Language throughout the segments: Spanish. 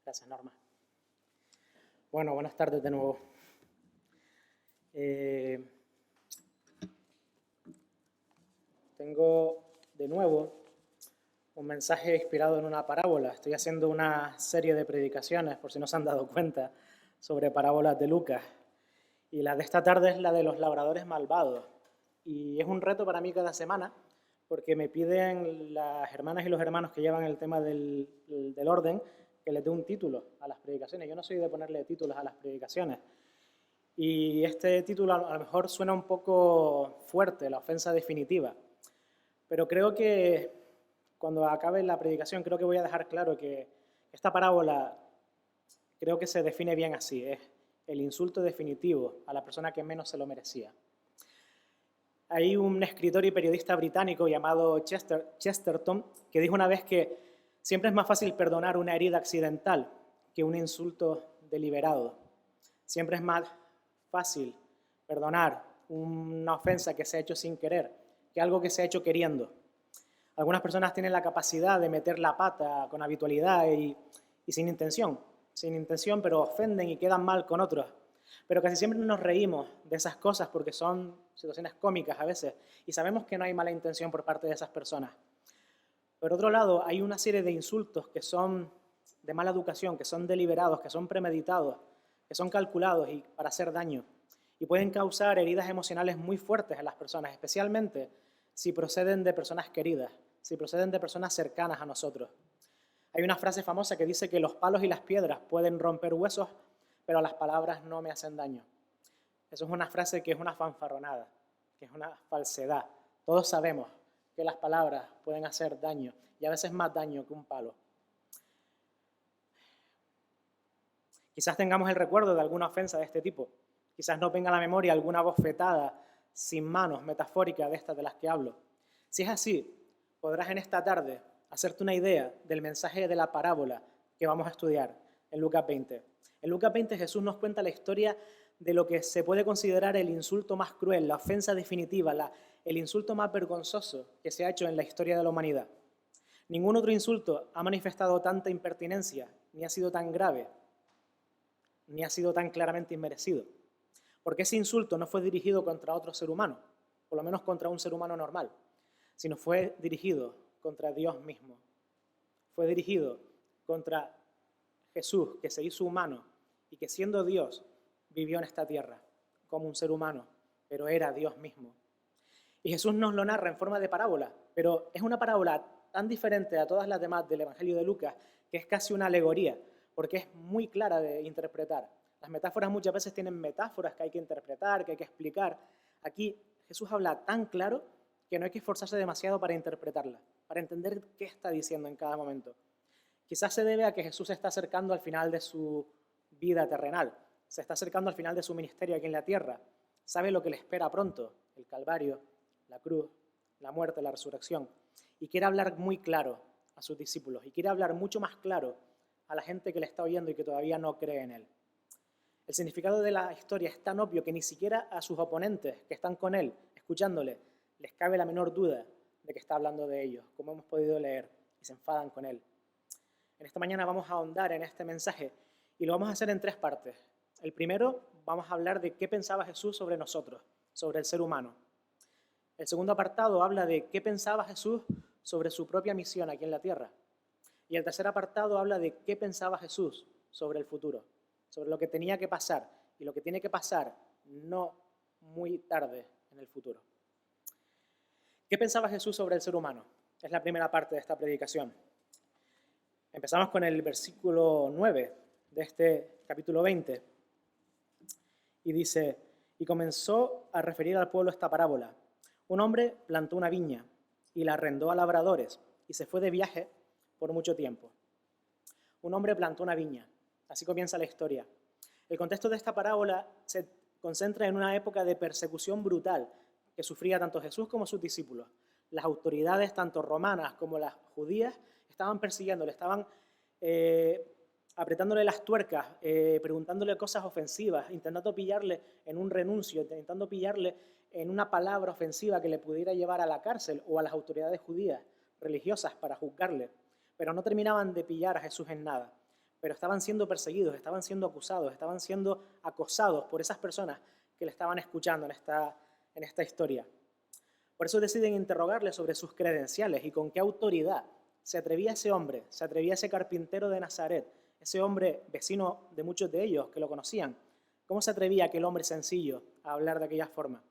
Gracias, Norma. Bueno, buenas tardes de nuevo. Tengo de nuevo un mensaje inspirado en una parábola. Estoy haciendo una serie de predicaciones, por si no se han dado cuenta, sobre parábolas de Lucas. Y la de esta tarde es la de los labradores malvados. Y es un reto para mí cada semana, porque me piden las hermanas y los hermanos que llevan el tema del orden que les dé un título a las predicaciones. Yo no soy de ponerle títulos a las predicaciones. Y este título a lo mejor suena un poco fuerte, la ofensa definitiva. Pero creo que cuando acabe la predicación, creo que voy a dejar claro que esta parábola creo que se define bien así. Es el insulto definitivo a la persona que menos se lo merecía. Hay un escritor y periodista británico llamado Chesterton que dijo una vez que siempre es más fácil perdonar una herida accidental que un insulto deliberado. Siempre es más fácil perdonar una ofensa que se ha hecho sin querer que algo que se ha hecho queriendo. Algunas personas tienen la capacidad de meter la pata con habitualidad y sin intención, pero ofenden y quedan mal con otros. Pero casi siempre nos reímos de esas cosas porque son situaciones cómicas a veces y sabemos que no hay mala intención por parte de esas personas. Por otro lado, hay una serie de insultos que son de mala educación, que son deliberados, que son premeditados, que son calculados y para hacer daño y pueden causar heridas emocionales muy fuertes en las personas, especialmente si proceden de personas queridas, si proceden de personas cercanas a nosotros. Hay una frase famosa que dice que los palos y las piedras pueden romper huesos, pero las palabras no me hacen daño. Eso es una frase que es una fanfarronada, que es una falsedad. Todos sabemos que las palabras pueden hacer daño, y a veces más daño que un palo. Quizás tengamos el recuerdo de alguna ofensa de este tipo. Quizás nos venga a la memoria alguna bofetada sin manos, metafórica, de estas de las que hablo. Si es así, podrás en esta tarde hacerte una idea del mensaje de la parábola que vamos a estudiar en Lucas 20. En Lucas 20 Jesús nos cuenta la historia de lo que se puede considerar el insulto más cruel, la ofensa definitiva, el insulto más vergonzoso que se ha hecho en la historia de la humanidad. Ningún otro insulto ha manifestado tanta impertinencia, ni ha sido tan grave, ni ha sido tan claramente inmerecido. Porque ese insulto no fue dirigido contra otro ser humano, por lo menos contra un ser humano normal, sino fue dirigido contra Dios mismo. Fue dirigido contra Jesús, que se hizo humano y que siendo Dios vivió en esta tierra como un ser humano, pero era Dios mismo. Y Jesús nos lo narra en forma de parábola, pero es una parábola tan diferente a todas las demás del Evangelio de Lucas que es casi una alegoría, porque es muy clara de interpretar. Las metáforas muchas veces tienen metáforas que hay que interpretar, que hay que explicar. Aquí Jesús habla tan claro que no hay que esforzarse demasiado para interpretarla, para entender qué está diciendo en cada momento. Quizás se debe a que Jesús se está acercando al final de su vida terrenal, se está acercando al final de su ministerio aquí en la tierra, sabe lo que le espera pronto, el Calvario, la cruz, la muerte, la resurrección, y quiere hablar muy claro a sus discípulos, y quiere hablar mucho más claro a la gente que le está oyendo y que todavía no cree en él. El significado de la historia es tan obvio que ni siquiera a sus oponentes que están con él, escuchándole, les cabe la menor duda de que está hablando de ellos, como hemos podido leer, y se enfadan con él. En esta mañana vamos a ahondar en este mensaje y lo vamos a hacer en tres partes. El primero, vamos a hablar de qué pensaba Jesús sobre nosotros, sobre el ser humano. El segundo apartado habla de qué pensaba Jesús sobre su propia misión aquí en la tierra. Y el tercer apartado habla de qué pensaba Jesús sobre el futuro, sobre lo que tenía que pasar y lo que tiene que pasar no muy tarde en el futuro. ¿Qué pensaba Jesús sobre el ser humano? Es la primera parte de esta predicación. Empezamos con el versículo 9 de este capítulo 20 y dice, y comenzó a referir al pueblo esta parábola. Un hombre plantó una viña y la arrendó a labradores y se fue de viaje por mucho tiempo. Un hombre plantó una viña. Así comienza la historia. El contexto de esta parábola se concentra en una época de persecución brutal que sufría tanto Jesús como sus discípulos. Las autoridades, tanto romanas como las judías, estaban persiguiéndole, estaban apretándole las tuercas, preguntándole cosas ofensivas, intentando pillarle en un renuncio, intentando pillarle en una palabra ofensiva que le pudiera llevar a la cárcel o a las autoridades judías religiosas para juzgarle. Pero no terminaban de pillar a Jesús en nada. pero estaban siendo perseguidos, estaban siendo acusados, estaban siendo acosados por esas personas que le estaban escuchando en esta historia. Por eso deciden interrogarle sobre sus credenciales y con qué autoridad se atrevía ese hombre, se atrevía ese carpintero de Nazaret, ese hombre vecino de muchos de ellos que lo conocían. ¿Cómo se atrevía aquel hombre sencillo a hablar de aquella forma?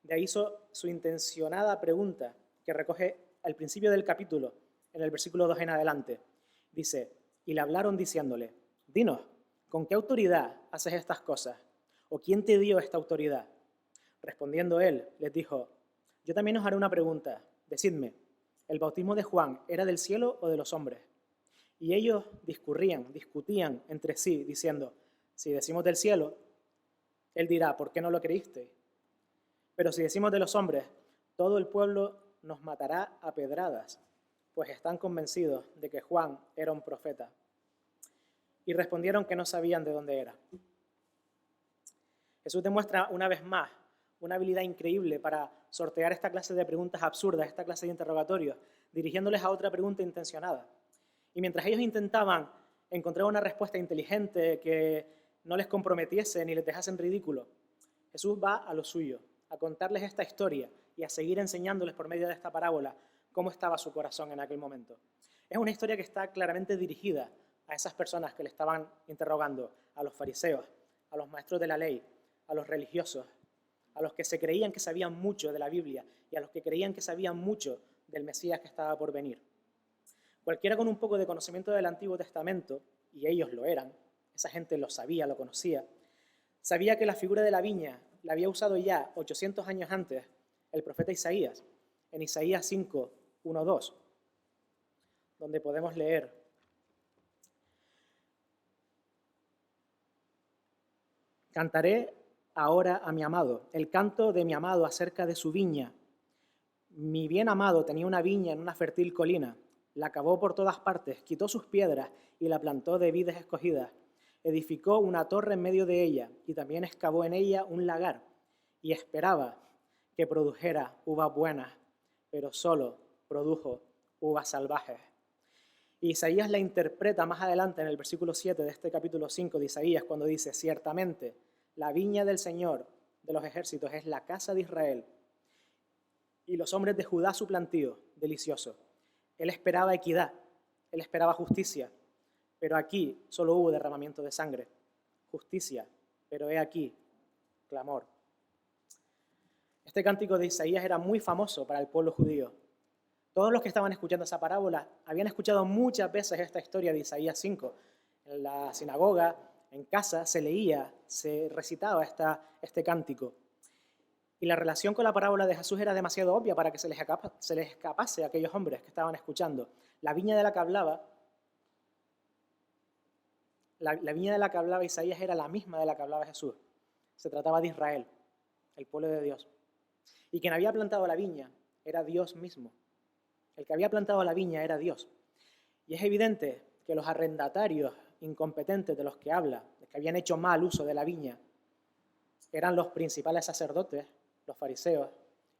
De ahí su intencionada pregunta que recoge al principio del capítulo, en el versículo 2 en adelante. Dice, y le hablaron diciéndole, dinos, ¿con qué autoridad haces estas cosas? ¿O quién te dio esta autoridad? Respondiendo él, les dijo, yo también os haré una pregunta, decidme, ¿el bautismo de Juan era del cielo o de los hombres? Y ellos discutían entre sí, diciendo, si decimos del cielo, él dirá, ¿por qué no lo creíste? Pero si decimos de los hombres, todo el pueblo nos matará a pedradas, pues están convencidos de que Juan era un profeta. Y respondieron que no sabían de dónde era. Jesús demuestra una vez más una habilidad increíble para sortear esta clase de preguntas absurdas, esta clase de interrogatorios, dirigiéndoles a otra pregunta intencionada. Y mientras ellos intentaban encontrar una respuesta inteligente que no les comprometiese ni les dejase en ridículo, Jesús va a lo suyo, a contarles esta historia y a seguir enseñándoles por medio de esta parábola cómo estaba su corazón en aquel momento. Es una historia que está claramente dirigida a esas personas que le estaban interrogando, a los fariseos, a los maestros de la ley, a los religiosos, a los que se creían que sabían mucho de la Biblia y a los que creían que sabían mucho del Mesías que estaba por venir. Cualquiera con un poco de conocimiento del Antiguo Testamento, y ellos lo eran, esa gente lo sabía, lo conocía, sabía que la figura de la viña la había usado ya 800 años antes el profeta Isaías, en Isaías 5, 1, 2, donde podemos leer: Cantaré ahora a mi amado, el canto de mi amado acerca de su viña. Mi bien amado tenía una viña en una fértil colina, la cavó por todas partes, quitó sus piedras y la plantó de vides escogidas. Edificó una torre en medio de ella y también excavó en ella un lagar y esperaba que produjera uvas buenas, pero solo produjo uvas salvajes. Y Isaías la interpreta más adelante en el versículo 7 de este capítulo 5 de Isaías cuando dice, ciertamente, la viña del Señor de los ejércitos es la casa de Israel y los hombres de Judá su plantío, delicioso. Él esperaba equidad, él esperaba justicia, pero aquí solo hubo derramamiento de sangre. Justicia, pero he aquí, clamor. Este cántico de Isaías era muy famoso para el pueblo judío. Todos los que estaban escuchando esa parábola habían escuchado muchas veces esta historia de Isaías 5. En la sinagoga, en casa, se leía, se recitaba este cántico. Y la relación con la parábola de Jesús era demasiado obvia para que se les escapase a aquellos hombres que estaban escuchando. La viña de la que hablaba, la viña de la que hablaba Isaías era la misma de la que hablaba Jesús. Se trataba de Israel, el pueblo de Dios. Y quien había plantado la viña era Dios mismo. El que había plantado la viña era Dios. Y es evidente que los arrendatarios incompetentes de los que habla, los que habían hecho mal uso de la viña, eran los principales sacerdotes, los fariseos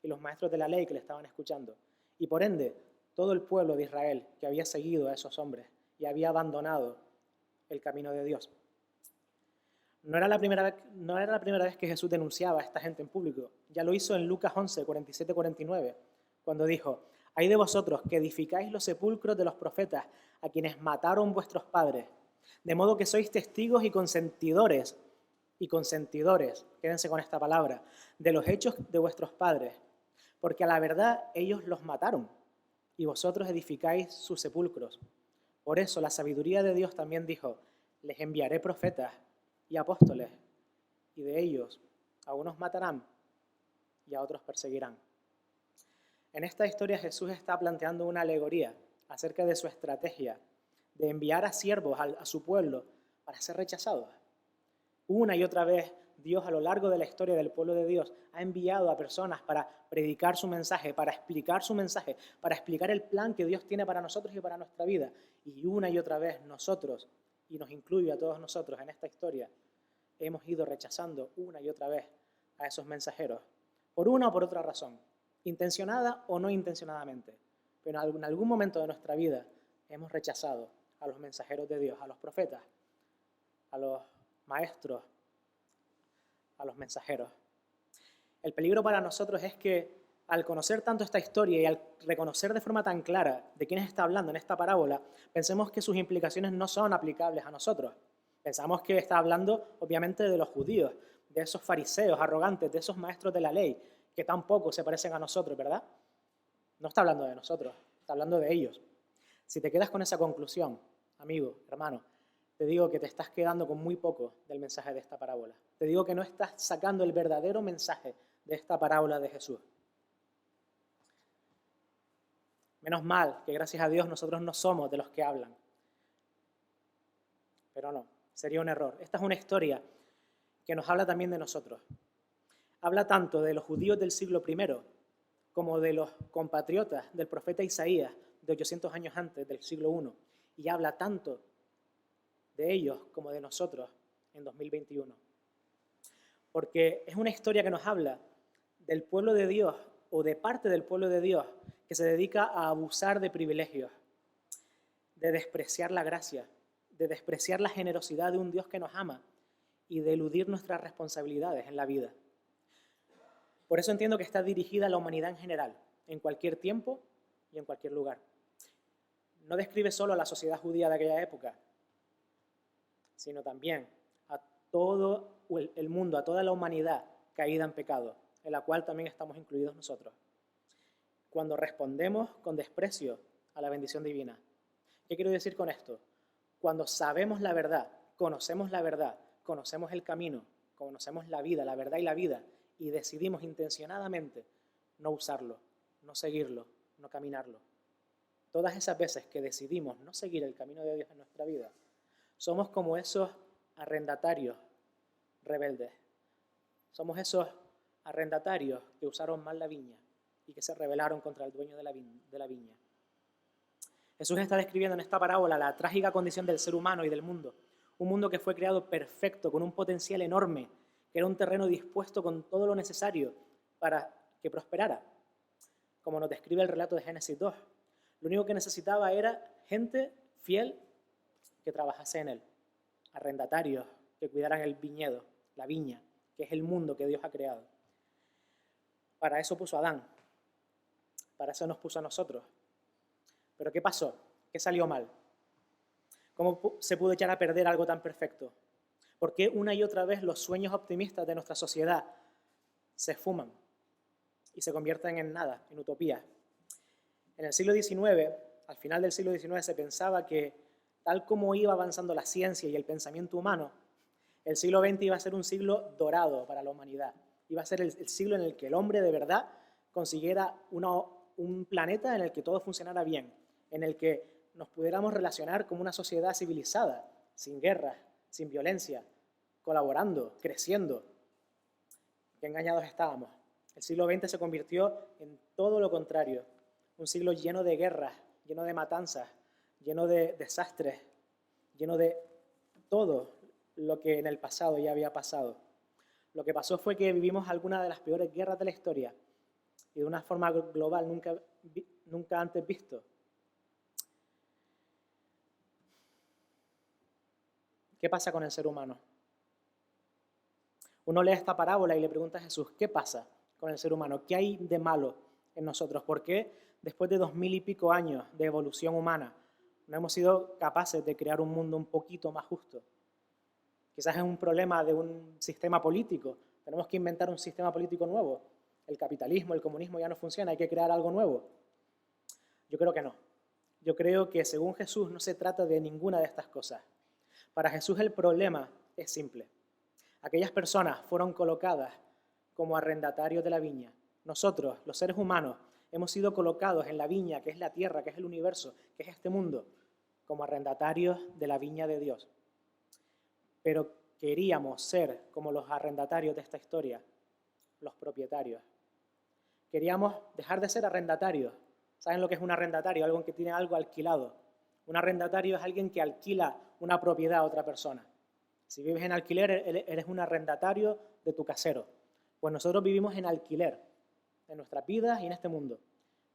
y los maestros de la ley que le estaban escuchando. Y por ende, todo el pueblo de Israel que había seguido a esos hombres y había abandonado el camino de Dios. No era la primera vez que Jesús denunciaba a esta gente en público. Ya lo hizo en Lucas 11, 47-49, cuando dijo, «Hay de vosotros que edificáis los sepulcros de los profetas a quienes mataron vuestros padres, de modo que sois testigos y consentidores, quédense con esta palabra, de los hechos de vuestros padres, porque a la verdad ellos los mataron y vosotros edificáis sus sepulcros. Por eso la sabiduría de Dios también dijo, les enviaré profetas y apóstoles, y de ellos a unos matarán y a otros perseguirán». En esta historia Jesús está planteando una alegoría acerca de su estrategia de enviar a siervos a su pueblo para ser rechazados. Una y otra vez Dios a lo largo de la historia del pueblo de Dios ha enviado a personas para predicar su mensaje, para explicar su mensaje, para explicar el plan que Dios tiene para nosotros y para nuestra vida. Y una y otra vez nosotros, y nos incluye a todos nosotros en esta historia, hemos ido rechazando una y otra vez a esos mensajeros, por una o por otra razón, intencionada o no intencionadamente, pero en algún momento de nuestra vida hemos rechazado a los mensajeros de Dios, a los profetas, a los maestros, a los mensajeros. El peligro para nosotros es que al conocer tanto esta historia y al reconocer de forma tan clara de quién está hablando en esta parábola, pensemos que sus implicaciones no son aplicables a nosotros. Pensamos que está hablando, obviamente, de los judíos, de esos fariseos arrogantes, de esos maestros de la ley, que tampoco se parecen a nosotros, ¿verdad? No está hablando de nosotros, está hablando de ellos. Si te quedas con esa conclusión, amigo, hermano, te digo que te estás quedando con muy poco del mensaje de esta parábola. Te digo que no estás sacando el verdadero mensaje de esta parábola de Jesús. Menos mal que gracias a Dios nosotros no somos de los que hablan. Pero no, sería un error. Esta es una historia que nos habla también de nosotros. Habla tanto de los judíos del siglo I como de los compatriotas del profeta Isaías de 800 años antes, del siglo I. Y habla tanto de ellos como de nosotros en 2021. Porque es una historia que nos habla del pueblo de Dios o de parte del pueblo de Dios que se dedica a abusar de privilegios, de despreciar la gracia, de despreciar la generosidad de un Dios que nos ama y de eludir nuestras responsabilidades en la vida. Por eso entiendo que está dirigida a la humanidad en general, en cualquier tiempo y en cualquier lugar. No describe solo a la sociedad judía de aquella época, sino también a todo el mundo, a toda la humanidad caída en pecado, en la cual también estamos incluidos nosotros. Cuando respondemos con desprecio a la bendición divina. ¿Qué quiero decir con esto? Cuando sabemos la verdad, conocemos el camino, conocemos la vida, la verdad y la vida, y decidimos intencionadamente no usarlo, no seguirlo, no caminarlo. Todas esas veces que decidimos no seguir el camino de Dios en nuestra vida, somos como esos arrendatarios rebeldes. Somos esos arrendatarios que usaron mal la viña y que se rebelaron contra el dueño de la viña. Jesús está describiendo en esta parábola la trágica condición del ser humano y del mundo. Un mundo que fue creado perfecto, con un potencial enorme, que era un terreno dispuesto con todo lo necesario para que prosperara. Como nos describe el relato de Génesis 2. Lo único que necesitaba era gente fiel que trabajase en él. Arrendatarios que cuidaran el viñedo, la viña, que es el mundo que Dios ha creado. Para eso puso a Adán. Para eso nos puso a nosotros. ¿Pero qué pasó? ¿Qué salió mal? ¿Cómo se pudo echar a perder algo tan perfecto? ¿Por qué una y otra vez los sueños optimistas de nuestra sociedad se esfuman y se convierten en nada, en utopía? En el siglo XIX, al final del siglo XIX, se pensaba que tal como iba avanzando la ciencia y el pensamiento humano, el siglo XX iba a ser un siglo dorado para la humanidad. Iba a ser el siglo en el que el hombre de verdad consiguiera un planeta en el que todo funcionara bien, en el que nos pudiéramos relacionar como una sociedad civilizada, sin guerras, sin violencia, colaborando, creciendo. Qué engañados estábamos. El siglo XX se convirtió en todo lo contrario, un siglo lleno de guerras, lleno de matanzas, lleno de desastres, lleno de todo lo que en el pasado ya había pasado. Lo que pasó fue que vivimos algunas de las peores guerras de la historia y de una forma global nunca antes visto. ¿Qué pasa con el ser humano? Uno lee esta parábola y le pregunta a Jesús, ¿qué pasa con el ser humano? ¿Qué hay de malo en nosotros? ¿Por qué después de 2000 y pico años de evolución humana no hemos sido capaces de crear un mundo un poquito más justo? Quizás es un problema de un sistema político. Tenemos que inventar un sistema político nuevo. El capitalismo, el comunismo ya no funciona, hay que crear algo nuevo. Yo creo que no. Yo creo que según Jesús no se trata de ninguna de estas cosas. Para Jesús el problema es simple. Aquellas personas fueron colocadas como arrendatarios de la viña. Nosotros, los seres humanos, hemos sido colocados en la viña, que es la tierra, que es el universo, que es este mundo, como arrendatarios de la viña de Dios. Pero queríamos ser como los arrendatarios de esta historia, los propietarios. Queríamos dejar de ser arrendatarios. ¿Saben lo que es un arrendatario? Alguien que tiene algo alquilado. Un arrendatario es alguien que alquila una propiedad a otra persona. Si vives en alquiler, eres un arrendatario de tu casero. Pues nosotros vivimos en alquiler, en nuestras vidas y en este mundo.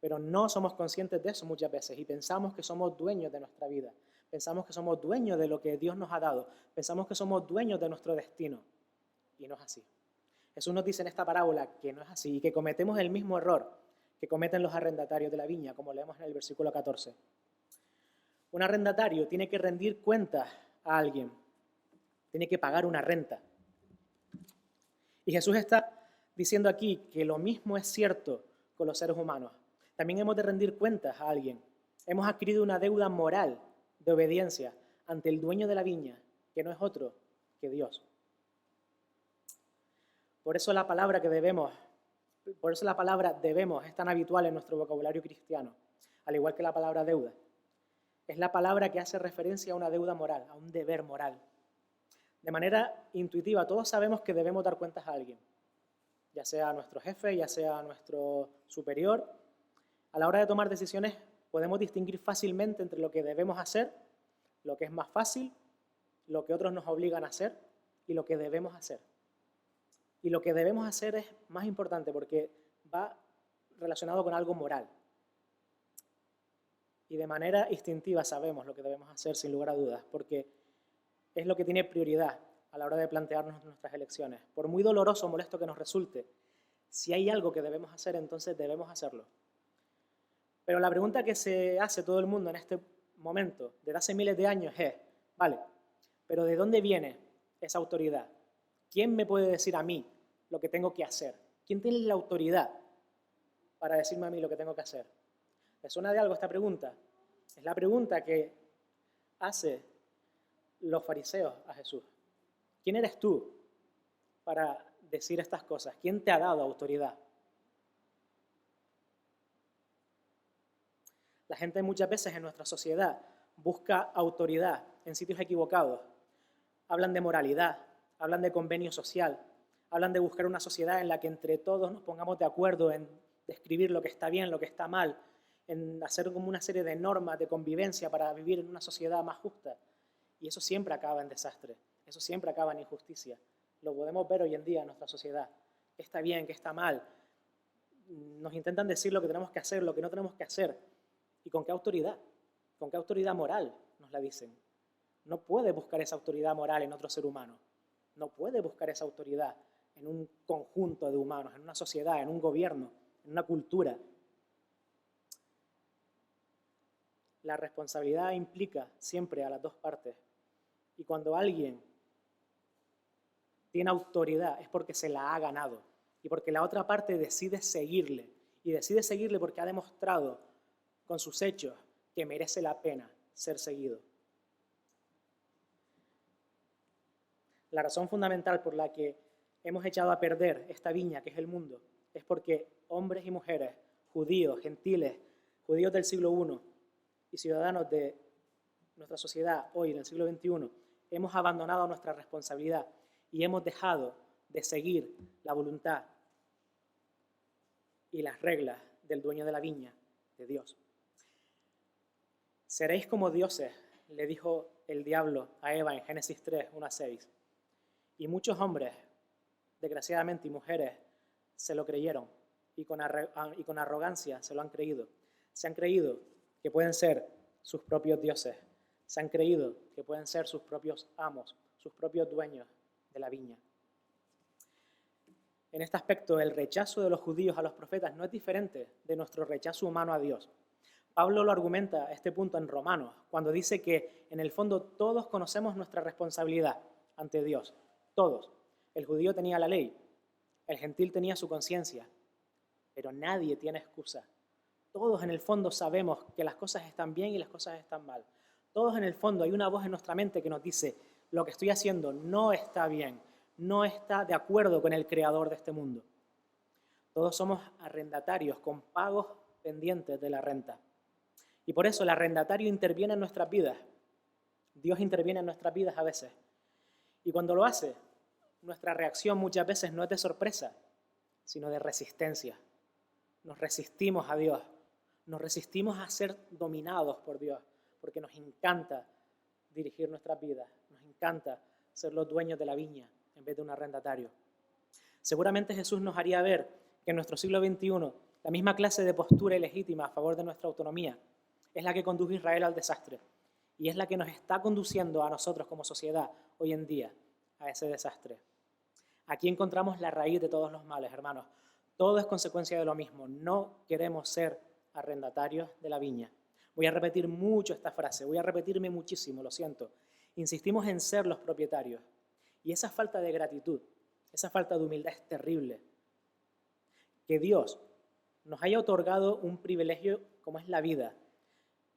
Pero no somos conscientes de eso muchas veces y pensamos que somos dueños de nuestra vida. Pensamos que somos dueños de lo que Dios nos ha dado. Pensamos que somos dueños de nuestro destino. Y no es así. Jesús nos dice en esta parábola que no es así y que cometemos el mismo error que cometen los arrendatarios de la viña, como leemos en el versículo 14. Un arrendatario tiene que rendir cuentas a alguien. Tiene que pagar una renta. Y Jesús está diciendo aquí que lo mismo es cierto con los seres humanos. También hemos de rendir cuentas a alguien. Hemos adquirido una deuda moral de obediencia ante el dueño de la viña, que no es otro que Dios. Por eso la palabra debemos es tan habitual en nuestro vocabulario cristiano, al igual que la palabra deuda. Es la palabra que hace referencia a una deuda moral, a un deber moral. De manera intuitiva, todos sabemos que debemos dar cuentas a alguien, ya sea a nuestro jefe, ya sea a nuestro superior. A la hora de tomar decisiones podemos distinguir fácilmente entre lo que debemos hacer, lo que es más fácil, lo que otros nos obligan a hacer y lo que debemos hacer. Y lo que debemos hacer es más importante porque va relacionado con algo moral. Y de manera instintiva sabemos lo que debemos hacer sin lugar a dudas, porque es lo que tiene prioridad a la hora de plantearnos nuestras elecciones. Por muy doloroso o molesto que nos resulte, si hay algo que debemos hacer, entonces debemos hacerlo. Pero la pregunta que se hace todo el mundo en este momento, desde hace miles de años, es, vale, pero ¿de dónde viene esa autoridad? ¿Quién me puede decir a mí lo que tengo que hacer? ¿Quién tiene la autoridad para decirme a mí lo que tengo que hacer? ¿Le suena de algo esta pregunta? Es la pregunta que hace los fariseos a Jesús. ¿Quién eres tú para decir estas cosas? ¿Quién te ha dado autoridad? La gente muchas veces en nuestra sociedad busca autoridad en sitios equivocados. Hablan de moralidad, hablan de convenio social, hablan de buscar una sociedad en la que entre todos nos pongamos de acuerdo en describir lo que está bien, lo que está mal, en hacer como una serie de normas de convivencia para vivir en una sociedad más justa. Y eso siempre acaba en desastre, eso siempre acaba en injusticia. Lo podemos ver hoy en día en nuestra sociedad. ¿Qué está bien, qué está mal? Nos intentan decir lo que tenemos que hacer, lo que no tenemos que hacer. ¿Y con qué autoridad? ¿Con qué autoridad moral nos la dicen? No puede buscar esa autoridad moral en otro ser humano. No puede buscar esa autoridad en un conjunto de humanos, en una sociedad, en un gobierno, en una cultura. La responsabilidad implica siempre a las dos partes. Y cuando alguien tiene autoridad es porque se la ha ganado y porque la otra parte decide seguirle. Y decide seguirle porque ha demostrado con sus hechos que merece la pena ser seguido. La razón fundamental por la que hemos echado a perder esta viña que es el mundo es porque hombres y mujeres, judíos, gentiles, judíos del siglo I y ciudadanos de nuestra sociedad hoy en el siglo XXI, hemos abandonado nuestra responsabilidad y hemos dejado de seguir la voluntad y las reglas del dueño de la viña, de Dios. Seréis como dioses, le dijo el diablo a Eva en Génesis 3, 1-6. Y muchos hombres, desgraciadamente, y mujeres se lo creyeron y con arrogancia se lo han creído. Se han creído que pueden ser sus propios dioses. Se han creído que pueden ser sus propios amos, sus propios dueños de la viña. En este aspecto, el rechazo de los judíos a los profetas no es diferente de nuestro rechazo humano a Dios. Pablo lo argumenta a este punto en Romanos, cuando dice que en el fondo todos conocemos nuestra responsabilidad ante Dios. Todos. El judío tenía la ley, el gentil tenía su conciencia, pero nadie tiene excusa. Todos en el fondo sabemos que las cosas están bien y las cosas están mal. Todos en el fondo hay una voz en nuestra mente que nos dice, lo que estoy haciendo no está bien, no está de acuerdo con el creador de este mundo. Todos somos arrendatarios con pagos pendientes de la renta. Y por eso el arrendatario interviene en nuestras vidas. Dios interviene en nuestras vidas a veces. Y cuando lo hace, nuestra reacción muchas veces no es de sorpresa, sino de resistencia. Nos resistimos a Dios. Nos resistimos a ser dominados por Dios, porque nos encanta dirigir nuestras vidas. Nos encanta ser los dueños de la viña en vez de un arrendatario. Seguramente Jesús nos haría ver que en nuestro siglo XXI la misma clase de postura ilegítima a favor de nuestra autonomía es la que condujo a Israel al desastre Y es la que nos está conduciendo a nosotros como sociedad hoy en día a ese desastre. Aquí encontramos la raíz de todos los males, hermanos. Todo es consecuencia de lo mismo. No queremos ser arrendatarios de la viña. Voy a repetir mucho esta frase, voy a repetirme muchísimo, lo siento. Insistimos en ser los propietarios. Y esa falta de gratitud, esa falta de humildad es terrible. Que Dios nos haya otorgado un privilegio como es la vida,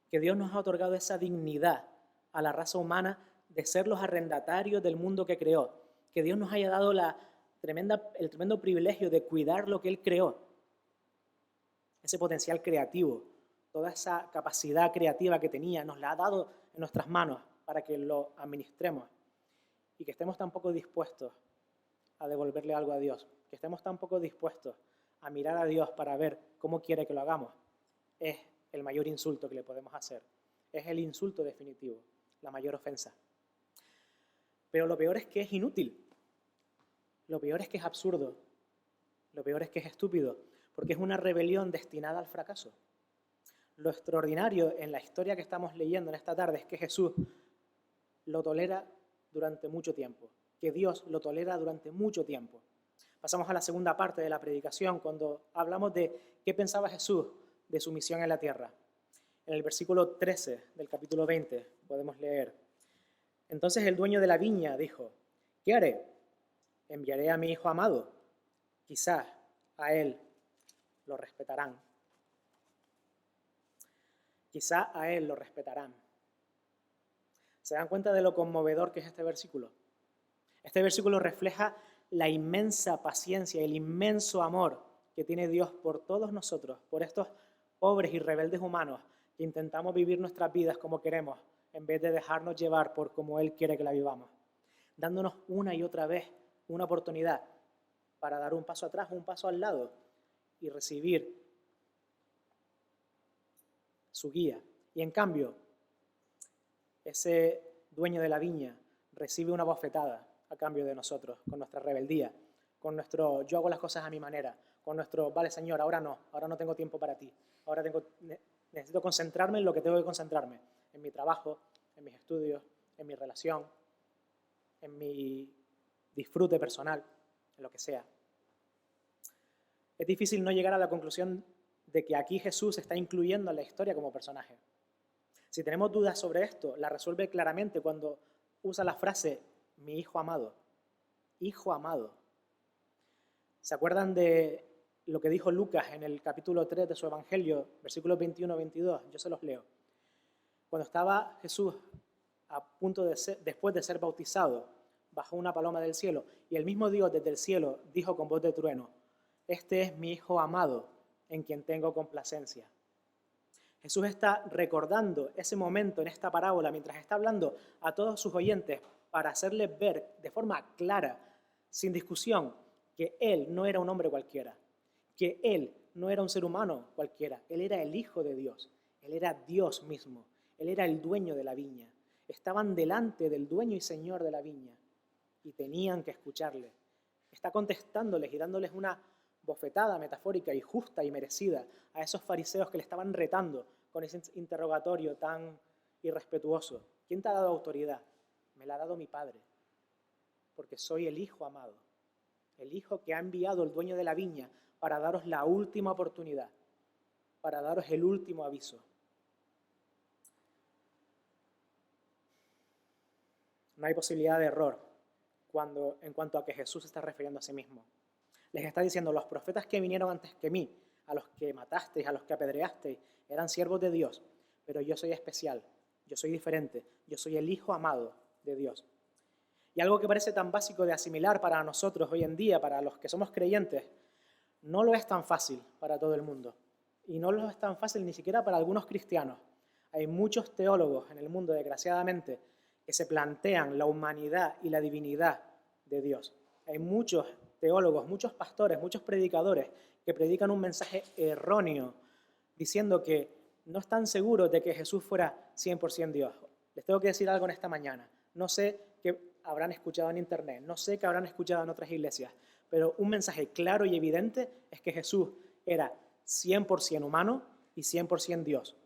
que Dios nos ha otorgado esa dignidad a la raza humana de ser los arrendatarios del mundo que creó, que Dios nos haya dado el tremendo privilegio de cuidar lo que Él creó, ese potencial creativo, toda esa capacidad creativa que tenía, nos la ha dado en nuestras manos para que lo administremos y que estemos tan poco dispuestos a devolverle algo a Dios, que estemos tan poco dispuestos a mirar a Dios para ver cómo quiere que lo hagamos, es el mayor insulto que le podemos hacer. Es el insulto definitivo, la mayor ofensa. Pero lo peor es que es inútil. Lo peor es que es absurdo. Lo peor es que es estúpido, porque es una rebelión destinada al fracaso. Lo extraordinario en la historia que estamos leyendo en esta tarde es que Jesús lo tolera durante mucho tiempo, que Dios lo tolera durante mucho tiempo. Pasamos a la segunda parte de la predicación, cuando hablamos de qué pensaba Jesús de su misión en la tierra. En el versículo 13 del capítulo 20 podemos leer: Entonces el dueño de la viña dijo, ¿qué haré? Enviaré a mi hijo amado. Quizás a él lo respetarán. Quizá a él lo respetarán. ¿Se dan cuenta de lo conmovedor que es este versículo? Este versículo refleja la inmensa paciencia, el inmenso amor que tiene Dios por todos nosotros, por estos pobres y rebeldes humanos que intentamos vivir nuestras vidas como queremos, en vez de dejarnos llevar por como Él quiere que la vivamos, dándonos una y otra vez una oportunidad para dar un paso atrás, un paso al lado y recibir su guía. Y en cambio, ese dueño de la viña recibe una bofetada a cambio de nosotros, con nuestra rebeldía, con nuestro yo hago las cosas a mi manera, con nuestro vale Señor, ahora no tengo tiempo para ti, necesito concentrarme en lo que tengo que concentrarme, en mi trabajo, en mis estudios, en mi relación, en mi disfrute personal, en lo que sea. Es difícil no llegar a la conclusión de que aquí Jesús está incluyendo a la historia como personaje. Si tenemos dudas sobre esto, la resuelve claramente cuando usa la frase mi hijo amado. Hijo amado. ¿Se acuerdan de lo que dijo Lucas en el capítulo 3 de su Evangelio, versículos 21-22? Yo se los leo. Cuando estaba Jesús a punto de después de ser bautizado, bajó una paloma del cielo y el mismo Dios desde el cielo dijo con voz de trueno, este es mi hijo amado en quien tengo complacencia. Jesús está recordando ese momento en esta parábola mientras está hablando a todos sus oyentes para hacerles ver de forma clara, sin discusión, que Él no era un hombre cualquiera, que Él no era un ser humano cualquiera, Él era el Hijo de Dios, Él era Dios mismo, Él era el dueño de la viña. Estaban delante del dueño y señor de la viña y tenían que escucharle. Está contestándoles y dándoles una bofetada metafórica y justa y merecida a esos fariseos que le estaban retando con ese interrogatorio tan irrespetuoso. ¿Quién te ha dado autoridad? Me la ha dado mi Padre, porque soy el Hijo amado, el Hijo que ha enviado el dueño de la viña para daros la última oportunidad, para daros el último aviso. No hay posibilidad de error en cuanto a que Jesús se está refiriendo a sí mismo. Les está diciendo, los profetas que vinieron antes que mí, a los que matasteis, a los que apedreasteis, eran siervos de Dios, pero yo soy especial, yo soy diferente, yo soy el Hijo amado de Dios. Y algo que parece tan básico de asimilar para nosotros hoy en día, para los que somos creyentes, no lo es tan fácil para todo el mundo. Y no lo es tan fácil ni siquiera para algunos cristianos. Hay muchos teólogos en el mundo, desgraciadamente, que se plantean la humanidad y la divinidad de Dios. Hay muchos teólogos, muchos pastores, muchos predicadores que predican un mensaje erróneo, diciendo que no están seguros de que Jesús fuera 100% Dios. Les tengo que decir algo en esta mañana. No sé qué habrán escuchado en internet, no sé qué habrán escuchado en otras iglesias, pero un mensaje claro y evidente es que Jesús era 100% humano y 100% Dios.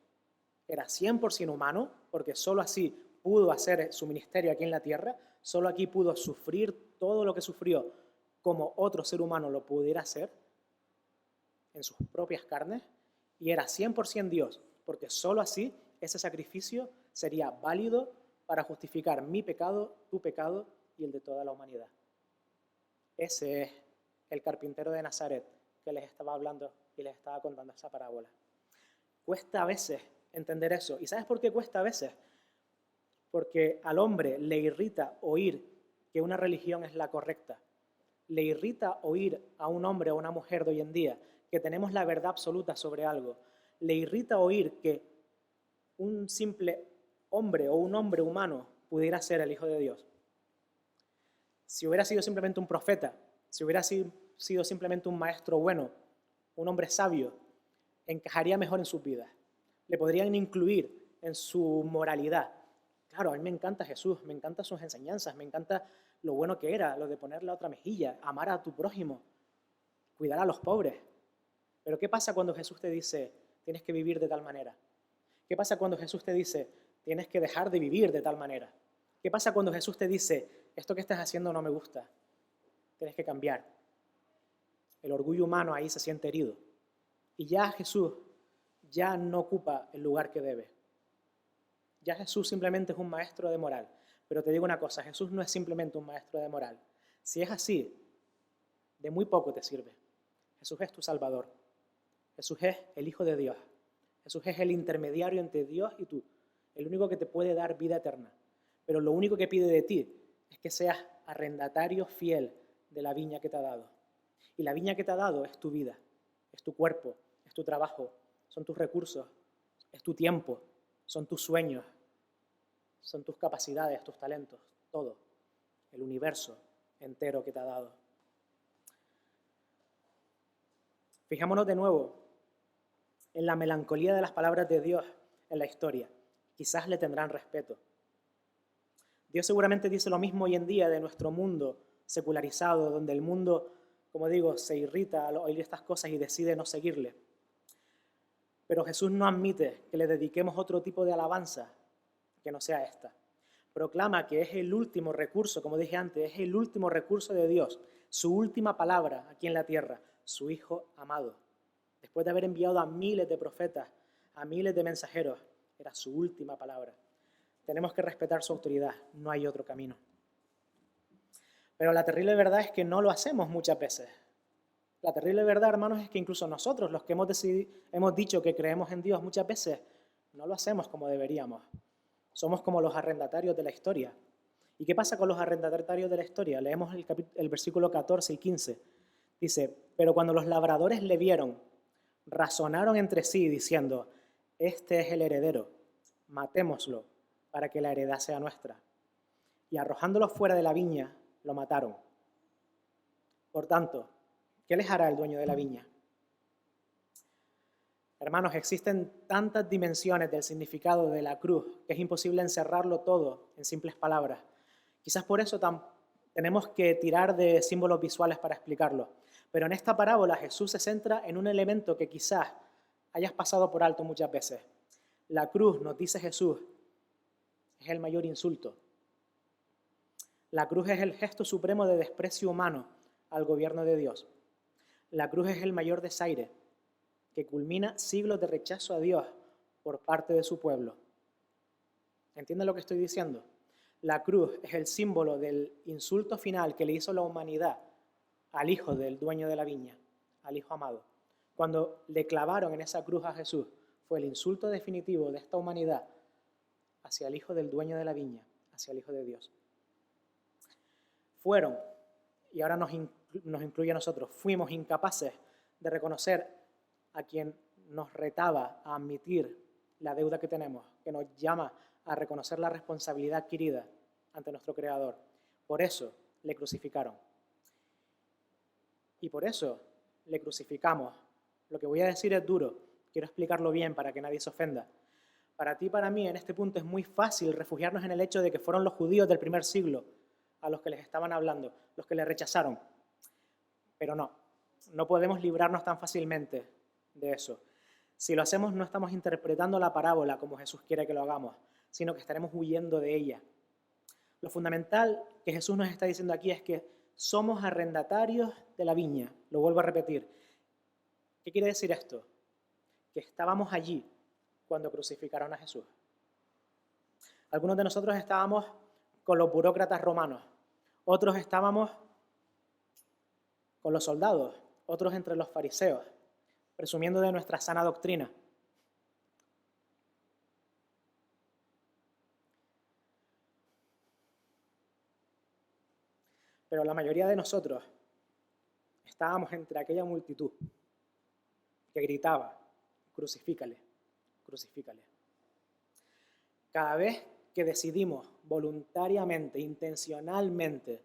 era 100% humano, porque solo así pudo hacer su ministerio aquí en la tierra, solo aquí pudo sufrir todo lo que sufrió como otro ser humano lo pudiera hacer en sus propias carnes, y era 100% Dios, porque solo así ese sacrificio sería válido para justificar mi pecado, tu pecado y el de toda la humanidad. Ese es el carpintero de Nazaret que les estaba hablando y les estaba contando esa parábola. Cuesta a veces entender eso. ¿Y sabes por qué cuesta a veces? Porque al hombre le irrita oír que una religión es la correcta. Le irrita oír a un hombre o una mujer de hoy en día que tenemos la verdad absoluta sobre algo. Le irrita oír que un simple hombre o un hombre humano pudiera ser el Hijo de Dios. Si hubiera sido simplemente un profeta, si hubiera sido simplemente un maestro bueno, un hombre sabio, encajaría mejor en sus vidas. Le podrían incluir en su moralidad. Claro, a mí me encanta Jesús, me encantan sus enseñanzas, me encanta lo bueno que era, lo de poner la otra mejilla, amar a tu prójimo, cuidar a los pobres. Pero ¿qué pasa cuando Jesús te dice, tienes que vivir de tal manera? ¿Qué pasa cuando Jesús te dice, tienes que dejar de vivir de tal manera? ¿Qué pasa cuando Jesús te dice, esto que estás haciendo no me gusta, tienes que cambiar? El orgullo humano ahí se siente herido. Y ya Jesús ya no ocupa el lugar que debe. Ya Jesús simplemente es un maestro de moral. Pero te digo una cosa, Jesús no es simplemente un maestro de moral. Si es así, de muy poco te sirve. Jesús es tu Salvador. Jesús es el Hijo de Dios. Jesús es el intermediario entre Dios y tú. El único que te puede dar vida eterna. Pero lo único que pide de ti es que seas arrendatario fiel de la viña que te ha dado. Y la viña que te ha dado es tu vida, es tu cuerpo, es tu trabajo, son tus recursos, es tu tiempo, son tus sueños, son tus capacidades, tus talentos, todo, el universo entero que te ha dado. Fijémonos de nuevo en la melancolía de las palabras de Dios en la historia. Quizás le tendrán respeto. Dios seguramente dice lo mismo hoy en día de nuestro mundo secularizado, donde el mundo, como digo, se irrita al oír estas cosas y decide no seguirle. Pero Jesús no admite que le dediquemos otro tipo de alabanza que no sea esta. Proclama que es el último recurso, como dije antes, es el último recurso de Dios, su última palabra aquí en la tierra, su Hijo amado. Después de haber enviado a miles de profetas, a miles de mensajeros, era su última palabra. Tenemos que respetar su autoridad, no hay otro camino. Pero la terrible verdad es que no lo hacemos muchas veces. La terrible verdad, hermanos, es que incluso nosotros, los que hemos dicho que creemos en Dios, muchas veces no lo hacemos como deberíamos. Somos como los arrendatarios de la historia. ¿Y qué pasa con los arrendatarios de la historia? Leemos el versículo 14 y 15. Dice, pero cuando los labradores le vieron, razonaron entre sí diciendo, este es el heredero, matémoslo para que la heredad sea nuestra. Y arrojándolo fuera de la viña, lo mataron. Por tanto, ¿qué les hará el dueño de la viña? Hermanos, existen tantas dimensiones del significado de la cruz que es imposible encerrarlo todo en simples palabras. Quizás por eso tenemos que tirar de símbolos visuales para explicarlo. Pero en esta parábola Jesús se centra en un elemento que quizás hayas pasado por alto muchas veces. La cruz, nos dice Jesús, es el mayor insulto. La cruz es el gesto supremo de desprecio humano al gobierno de Dios. La cruz es el mayor desaire que culmina siglos de rechazo a Dios por parte de su pueblo. ¿Entienden lo que estoy diciendo? La cruz es el símbolo del insulto final que le hizo la humanidad al hijo del dueño de la viña, al Hijo amado. Cuando le clavaron en esa cruz a Jesús, fue el insulto definitivo de esta humanidad hacia el hijo del dueño de la viña, hacia el Hijo de Dios. Fueron, y ahora nos incluye a nosotros, fuimos incapaces de reconocer a quien nos retaba a admitir la deuda que tenemos, que nos llama a reconocer la responsabilidad adquirida ante nuestro Creador. Por eso le crucificaron. Y por eso le crucificamos. Lo que voy a decir es duro, quiero explicarlo bien para que nadie se ofenda. Para ti y para mí en este punto es muy fácil refugiarnos en el hecho de que fueron los judíos del primer siglo a los que les estaban hablando, los que les rechazaron. Pero no podemos librarnos tan fácilmente de eso. Si lo hacemos, no estamos interpretando la parábola como Jesús quiere que lo hagamos, sino que estaremos huyendo de ella. Lo fundamental que Jesús nos está diciendo aquí es que somos arrendatarios de la viña. Lo vuelvo a repetir. ¿Qué quiere decir esto? Que estábamos allí cuando crucificaron a Jesús. Algunos de nosotros estábamos con los burócratas romanos, otros estábamos con los soldados, otros entre los fariseos, presumiendo de nuestra sana doctrina. Pero la mayoría de nosotros estábamos entre aquella multitud que gritaba, crucifícale, crucifícale. Cada vez que decidimos voluntariamente, intencionalmente,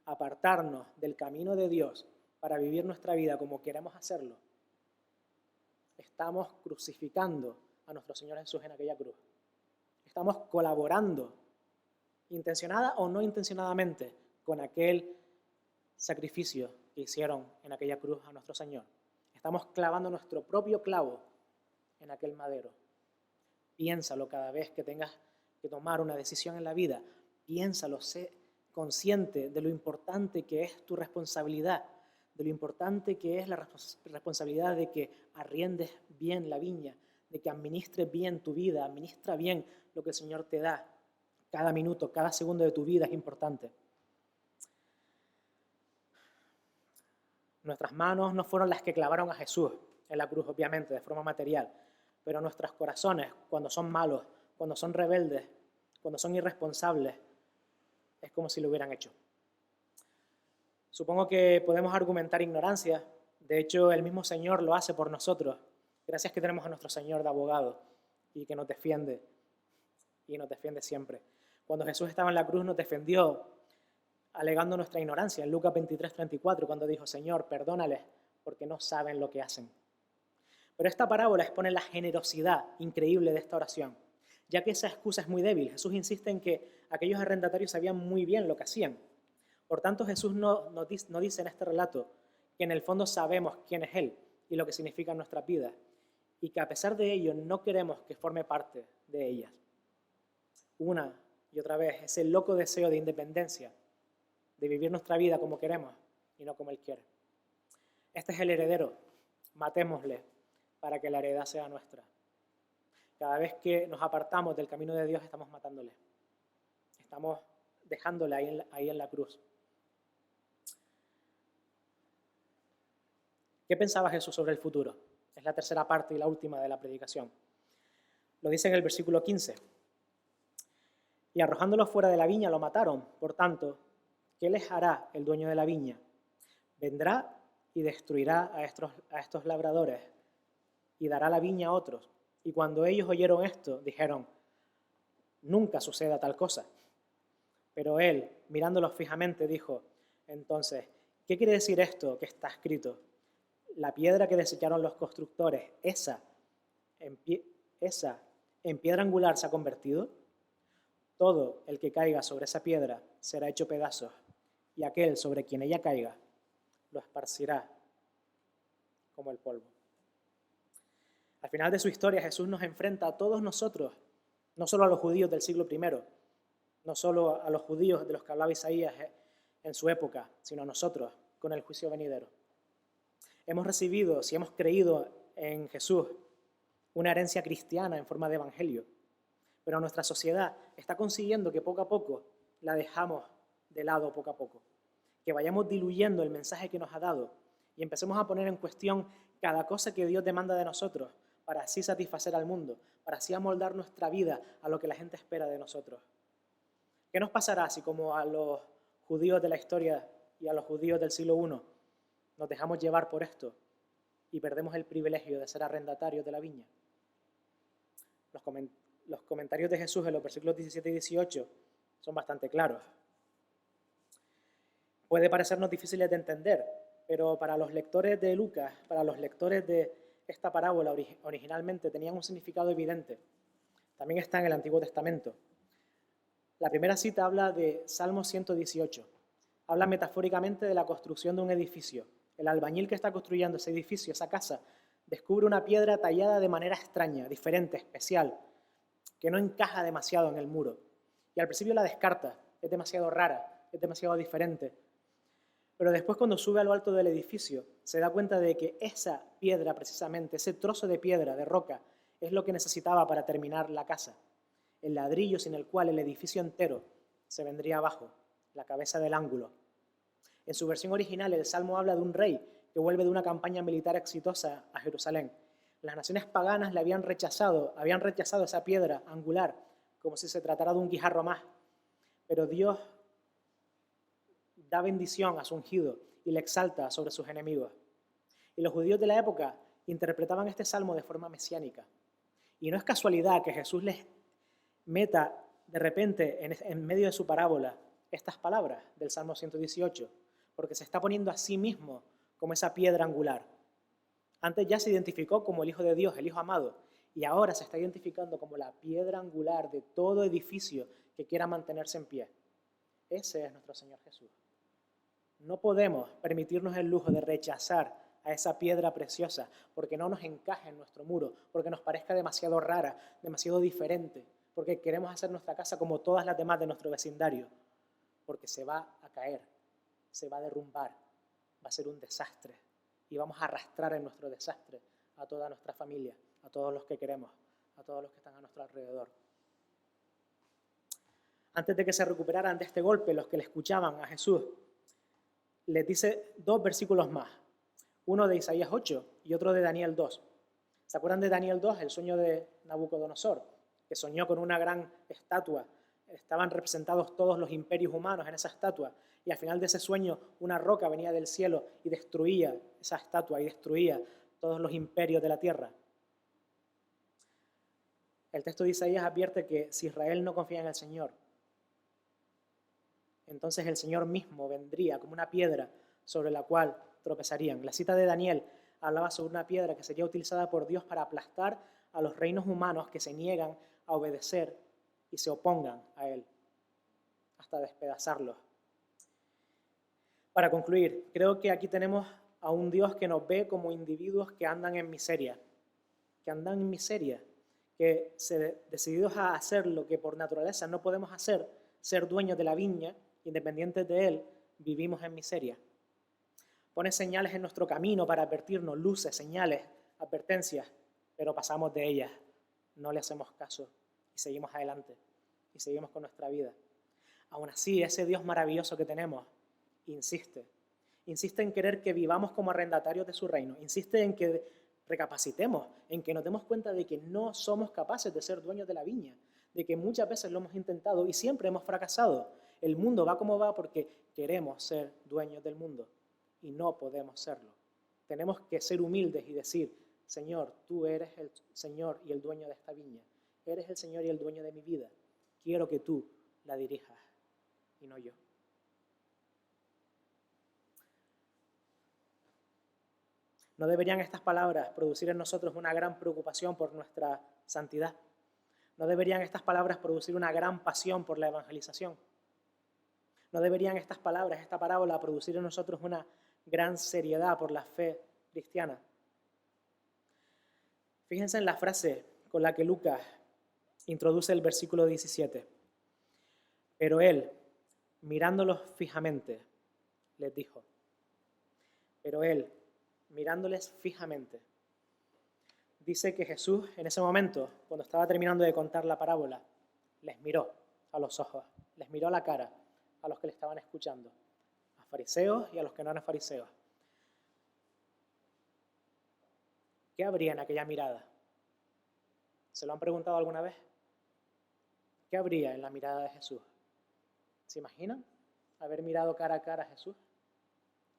apartarnos del camino de Dios para vivir nuestra vida como queremos hacerlo, estamos crucificando a nuestro Señor Jesús en aquella cruz. Estamos colaborando, intencionada o no intencionadamente, con aquel sacrificio que hicieron en aquella cruz a nuestro Señor. Estamos clavando nuestro propio clavo en aquel madero. Piénsalo cada vez que tengas que tomar una decisión en la vida. Piénsalo, sé consciente de lo importante que es tu responsabilidad, de lo importante que es la responsabilidad de que arriendes bien la viña, de que administres bien tu vida, administra bien lo que el Señor te da. Cada minuto, cada segundo de tu vida es importante. Nuestras manos no fueron las que clavaron a Jesús en la cruz, obviamente, de forma material, pero nuestros corazones, cuando son malos, cuando son rebeldes, cuando son irresponsables, es como si lo hubieran hecho. Supongo que podemos argumentar ignorancia. De hecho, el mismo Señor lo hace por nosotros. Gracias que tenemos a nuestro Señor de abogado y que nos defiende, y nos defiende siempre. Cuando Jesús estaba en la cruz nos defendió alegando nuestra ignorancia. En Lucas 23:34, cuando dijo, Señor, perdónales porque no saben lo que hacen. Pero esta parábola expone la generosidad increíble de esta oración, ya que esa excusa es muy débil. Jesús insiste en que aquellos arrendatarios sabían muy bien lo que hacían. Por tanto, Jesús no dice en este relato que en el fondo sabemos quién es Él y lo que significa en nuestras vidas, y que a pesar de ello no queremos que forme parte de ellas. Una y otra vez, ese loco deseo de independencia, de vivir nuestra vida como queremos y no como Él quiere. Este es el heredero, matémosle para que la heredad sea nuestra. Cada vez que nos apartamos del camino de Dios estamos matándole, estamos dejándole ahí en la cruz. ¿Qué pensaba Jesús sobre el futuro? Es la tercera parte y la última de la predicación. Lo dice en el versículo 15. Y arrojándolo fuera de la viña lo mataron. Por tanto, ¿qué les hará el dueño de la viña? Vendrá y destruirá a estos labradores y dará la viña a otros. Y cuando ellos oyeron esto, dijeron, nunca suceda tal cosa. Pero él, mirándolos fijamente, dijo, entonces, ¿qué quiere decir esto que está escrito? La piedra que desecharon los constructores, esa en piedra angular se ha convertido. Todo el que caiga sobre esa piedra será hecho pedazos, y aquel sobre quien ella caiga lo esparcirá como el polvo. Al final de su historia, Jesús nos enfrenta a todos nosotros, no solo a los judíos del siglo I, no solo a los judíos de los que hablaba Isaías en su época, sino a nosotros con el juicio venidero. Hemos recibido, si hemos creído en Jesús, una herencia cristiana en forma de evangelio, pero nuestra sociedad está consiguiendo que poco a poco la dejamos de lado poco a poco, que vayamos diluyendo el mensaje que nos ha dado y empecemos a poner en cuestión cada cosa que Dios demanda de nosotros para así satisfacer al mundo, para así amoldar nuestra vida a lo que la gente espera de nosotros. ¿Qué nos pasará si como a los judíos de la historia y a los judíos del siglo I nos dejamos llevar por esto y perdemos el privilegio de ser arrendatarios de la viña? Los comentarios de Jesús en los versículos 17 y 18 son bastante claros. Puede parecernos difíciles de entender, pero para los lectores de Lucas, para los lectores de esta parábola originalmente tenían un significado evidente. También está en el Antiguo Testamento. La primera cita habla de Salmo 118. Habla metafóricamente de la construcción de un edificio. El albañil que está construyendo ese edificio, esa casa, descubre una piedra tallada de manera extraña, diferente, especial, que no encaja demasiado en el muro. Y al principio la descarta, es demasiado rara, es demasiado diferente. Pero después, cuando sube a lo alto del edificio, se da cuenta de que esa piedra, precisamente, ese trozo de piedra, de roca, es lo que necesitaba para terminar la casa. El ladrillo sin el cual el edificio entero se vendría abajo, la cabeza del ángulo. En su versión original, el Salmo habla de un rey que vuelve de una campaña militar exitosa a Jerusalén. Las naciones paganas le habían rechazado esa piedra angular, como si se tratara de un guijarro más. Pero Dios da bendición a su ungido y le exalta sobre sus enemigos. Y los judíos de la época interpretaban este salmo de forma mesiánica. Y no es casualidad que Jesús les meta de repente en medio de su parábola estas palabras del Salmo 118, porque se está poniendo a sí mismo como esa piedra angular. Antes ya se identificó como el Hijo de Dios, el Hijo amado, y ahora se está identificando como la piedra angular de todo edificio que quiera mantenerse en pie. Ese es nuestro Señor Jesús. No podemos permitirnos el lujo de rechazar a esa piedra preciosa porque no nos encaje en nuestro muro, porque nos parezca demasiado rara, demasiado diferente, porque queremos hacer nuestra casa como todas las demás de nuestro vecindario, porque se va a caer, se va a derrumbar, va a ser un desastre y vamos a arrastrar en nuestro desastre a toda nuestra familia, a todos los que queremos, a todos los que están a nuestro alrededor. Antes de que se recuperaran de este golpe, los que le escuchaban a Jesús, les dice 2 versículos más, uno de Isaías 8 y otro de Daniel 2. ¿Se acuerdan de Daniel 2, el sueño de Nabucodonosor, que soñó con una gran estatua? Estaban representados todos los imperios humanos en esa estatua, y al final de ese sueño una roca venía del cielo y destruía esa estatua y destruía todos los imperios de la tierra. El texto de Isaías advierte que si Israel no confía en el Señor, entonces el Señor mismo vendría como una piedra sobre la cual tropezarían. La cita de Daniel hablaba sobre una piedra que sería utilizada por Dios para aplastar a los reinos humanos que se niegan a obedecer y se opongan a Él, hasta despedazarlos. Para concluir, creo que aquí tenemos a un Dios que nos ve como individuos que andan en miseria, que decididos a hacer lo que por naturaleza no podemos hacer, ser dueños de la viña, independientes de Él, vivimos en miseria. Pone señales en nuestro camino para advertirnos, luces, señales, advertencias, pero pasamos de ellas, no le hacemos caso y seguimos adelante y seguimos con nuestra vida. Aún así, ese Dios maravilloso que tenemos insiste en querer que vivamos como arrendatarios de su reino, insiste en que recapacitemos, en que nos demos cuenta de que no somos capaces de ser dueños de la viña, de que muchas veces lo hemos intentado y siempre hemos fracasado. El mundo va como va porque queremos ser dueños del mundo y no podemos serlo. Tenemos que ser humildes y decir, Señor, tú eres el Señor y el dueño de esta viña. Eres el Señor y el dueño de mi vida. Quiero que tú la dirijas y no yo. ¿No deberían estas palabras producir en nosotros una gran preocupación por nuestra santidad? ¿No deberían estas palabras producir una gran pasión por la evangelización? ¿No deberían estas palabras, esta parábola, producir en nosotros una gran seriedad por la fe cristiana? Fíjense en la frase con la que Lucas introduce el versículo 17. Pero él, mirándolos fijamente, les dijo. Pero él, mirándoles fijamente, dice que Jesús en ese momento, cuando estaba terminando de contar la parábola, les miró a los ojos, les miró a la cara a los que le estaban escuchando, a fariseos y a los que no eran fariseos. ¿Qué habría en aquella mirada? ¿Se lo han preguntado alguna vez? ¿Qué habría en la mirada de Jesús? ¿Se imaginan haber mirado cara a cara a Jesús?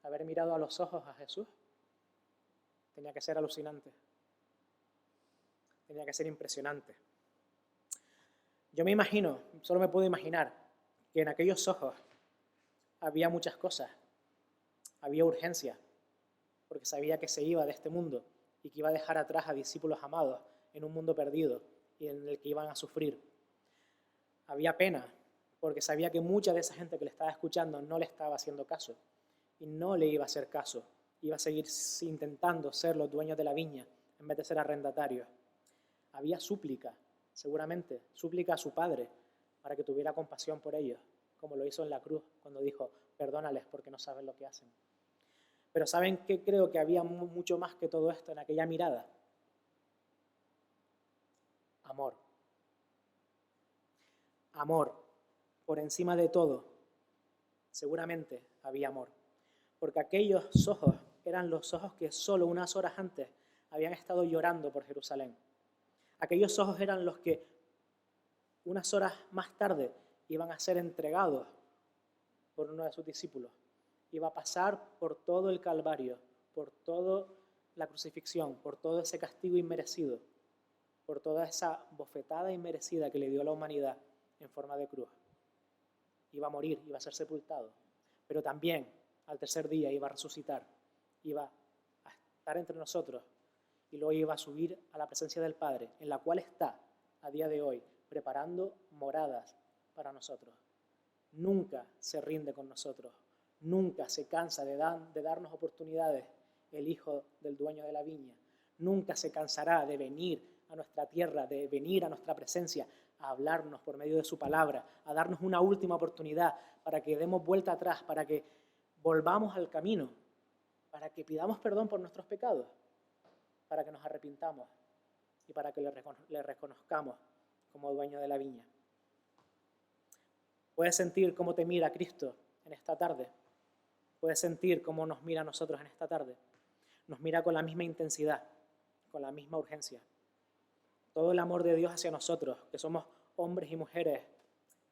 ¿Haber mirado a los ojos a Jesús? Tenía que ser alucinante. Tenía que ser impresionante. Yo me imagino, solo me puedo imaginar, que en aquellos ojos había muchas cosas. Había urgencia, porque sabía que se iba de este mundo y que iba a dejar atrás a discípulos amados en un mundo perdido y en el que iban a sufrir. Había pena, porque sabía que mucha de esa gente que le estaba escuchando no le estaba haciendo caso y no le iba a hacer caso. Iba a seguir intentando ser los dueños de la viña en vez de ser arrendatarios. Había súplica, seguramente, súplica a su Padre para que tuviera compasión por ellos, como lo hizo en la cruz cuando dijo, perdónales porque no saben lo que hacen. Pero ¿saben qué? Creo que había mucho más que todo esto en aquella mirada. Amor. Amor. Por encima de todo, seguramente había amor. Porque aquellos ojos eran los ojos que solo unas horas antes habían estado llorando por Jerusalén. Aquellos ojos eran los que unas horas más tarde iban a ser entregados por uno de sus discípulos. Iba a pasar por todo el Calvario, por toda la crucifixión, por todo ese castigo inmerecido, por toda esa bofetada inmerecida que le dio a la humanidad en forma de cruz. Iba a morir, iba a ser sepultado, pero también al tercer día iba a resucitar, iba a estar entre nosotros y luego iba a subir a la presencia del Padre, en la cual está a día de hoy preparando moradas para nosotros. Nunca se rinde con nosotros, nunca se cansa de darnos oportunidades el Hijo del dueño de la viña. Nunca se cansará de venir a nuestra tierra, de venir a nuestra presencia, a hablarnos por medio de su palabra, a darnos una última oportunidad para que demos vuelta atrás, para que volvamos al camino, para que pidamos perdón por nuestros pecados, para que nos arrepintamos y para que le reconozcamos como dueño de la viña. ¿Puedes sentir cómo te mira Cristo en esta tarde? ¿Puedes sentir cómo nos mira a nosotros en esta tarde? Nos mira con la misma intensidad, con la misma urgencia. Todo el amor de Dios hacia nosotros, que somos hombres y mujeres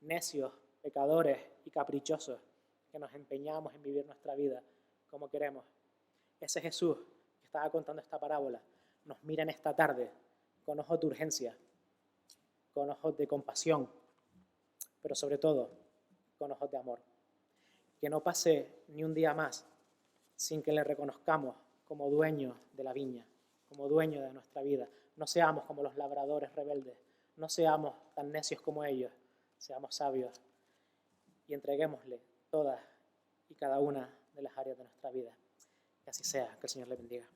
necios, pecadores y caprichosos, que nos empeñamos en vivir nuestra vida como queremos. Ese Jesús que estaba contando esta parábola nos mira en esta tarde con ojos de urgencia, con ojos de compasión, pero sobre todo con ojos de amor. Que no pase ni un día más sin que le reconozcamos como dueño de la viña, como dueño de nuestra vida. No seamos como los labradores rebeldes, no seamos tan necios como ellos, seamos sabios y entreguémosle todas y cada una de las áreas de nuestra vida. Que así sea, que el Señor le bendiga.